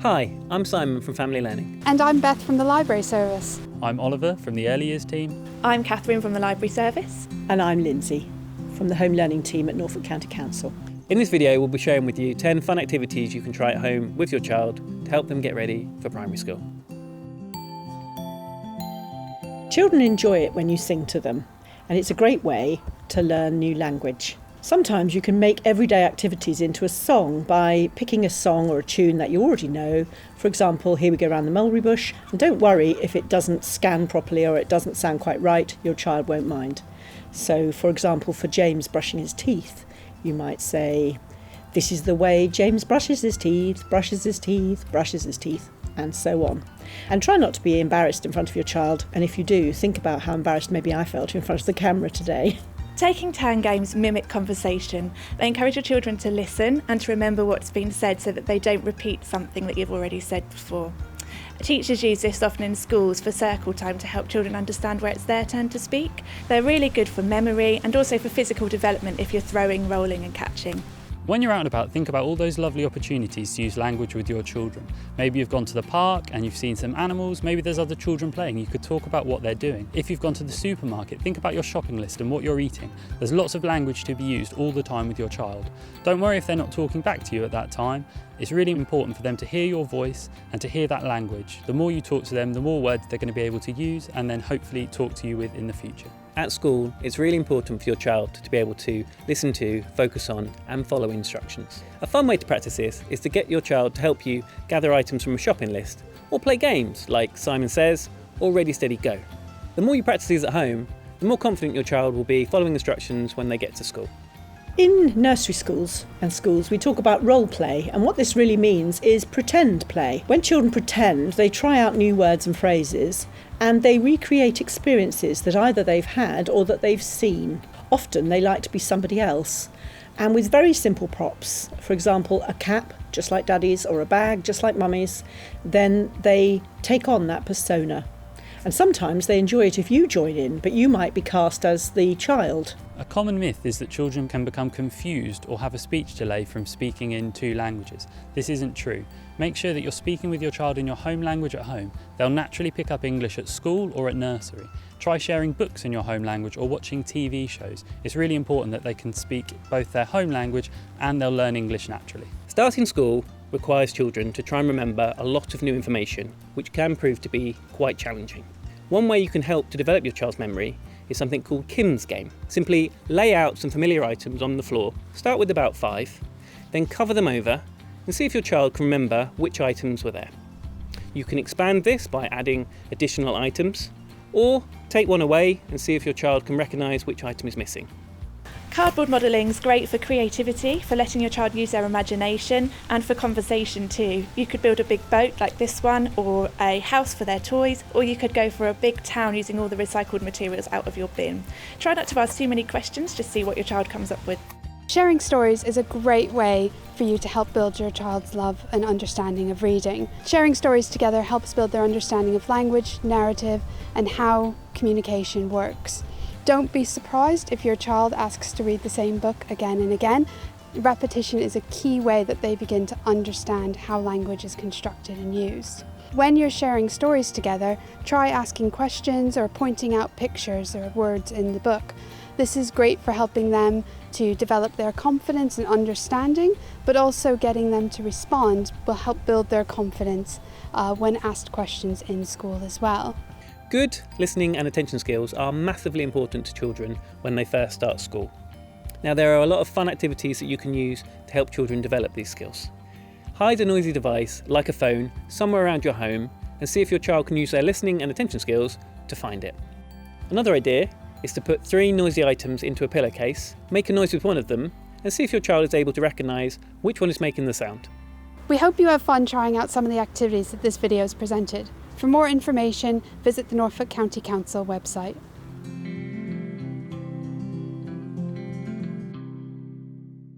Hi, I'm Simon from Family Learning. And I'm Beth from the Library Service. I'm Oliver from the Early Years team. I'm Catherine from the Library Service. And I'm Lindsay from the Home Learning team at Norfolk County Council. In this video, we'll be sharing with you 10 fun activities you can try at home with your child to help them get ready for primary school. Children enjoy it when you sing to them, and it's a great way to learn new language. Sometimes you can make everyday activities into a song by picking a song or a tune that you already know. For example, Here We Go Round the Mulberry Bush. And don't worry if it doesn't scan properly or it doesn't sound quite right, your child won't mind. So, for example, for James brushing his teeth, you might say, "This is the way James brushes his teeth, brushes his teeth, brushes his teeth," and so on. And try not to be embarrassed in front of your child. And if you do, think about how embarrassed maybe I felt in front of the camera today. Taking turn games mimic conversation. They encourage your children to listen and to remember what's been said so that they don't repeat something that you've already said before. Teachers use this often in schools for circle time to help children understand where it's their turn to speak. They're really good for memory and also for physical development if you're throwing, rolling and catching. When you're out and about, think about all those lovely opportunities to use language with your children. Maybe you've gone to the park and you've seen some animals, maybe there's other children playing, you could talk about what they're doing. If you've gone to the supermarket, think about your shopping list and what you're eating. There's lots of language to be used all the time with your child. Don't worry if they're not talking back to you at that time. It's really important for them to hear your voice and to hear that language. The more you talk to them, the more words they're going to be able to use and then hopefully talk to you with in the future. At school, it's really important for your child to be able to listen to, focus on and follow instructions. A fun way to practice this is to get your child to help you gather items from a shopping list or play games like Simon Says or Ready, Steady, Go. The more you practice these at home, the more confident your child will be following instructions when they get to school. In nursery schools and schools, we talk about role play, and what this really means is pretend play. When children pretend, they try out new words and phrases, and they recreate experiences that either they've had or that they've seen. Often they like to be somebody else, and with very simple props, for example, a cap, just like Daddy's, or a bag, just like Mummy's, then they take on that persona. And sometimes they enjoy it if you join in, but you might be cast as the child. A common myth is that children can become confused or have a speech delay from speaking in two languages. This isn't true. Make sure that you're speaking with your child in your home language at home. They'll naturally pick up English at school or at nursery. Try sharing books in your home language or watching TV shows. It's really important that they can speak both their home language and they'll learn English naturally. Starting school requires children to try and remember a lot of new information, which can prove to be quite challenging. One way you can help to develop your child's memory is something called Kim's game. Simply lay out some familiar items on the floor, start with about 5, then cover them over and see if your child can remember which items were there. You can expand this by adding additional items, or take one away and see if your child can recognise which item is missing. Cardboard modelling is great for creativity, for letting your child use their imagination and for conversation too. You could build a big boat like this one or a house for their toys, or you could go for a big town using all the recycled materials out of your bin. Try not to ask too many questions, just see what your child comes up with. Sharing stories is a great way for you to help build your child's love and understanding of reading. Sharing stories together helps build their understanding of language, narrative, and how communication works. Don't be surprised if your child asks to read the same book again and again. Repetition is a key way that they begin to understand how language is constructed and used. When you're sharing stories together, try asking questions or pointing out pictures or words in the book. This is great for helping them to develop their confidence and understanding, but also getting them to respond will help build their confidence when asked questions in school as well. Good listening and attention skills are massively important to children when they first start school. Now, there are a lot of fun activities that you can use to help children develop these skills. Hide a noisy device, like a phone, somewhere around your home and see if your child can use their listening and attention skills to find it. Another idea is to put 3 noisy items into a pillowcase, make a noise with one of them and see if your child is able to recognise which one is making the sound. We hope you have fun trying out some of the activities that this video has presented. For more information, visit the Norfolk County Council website.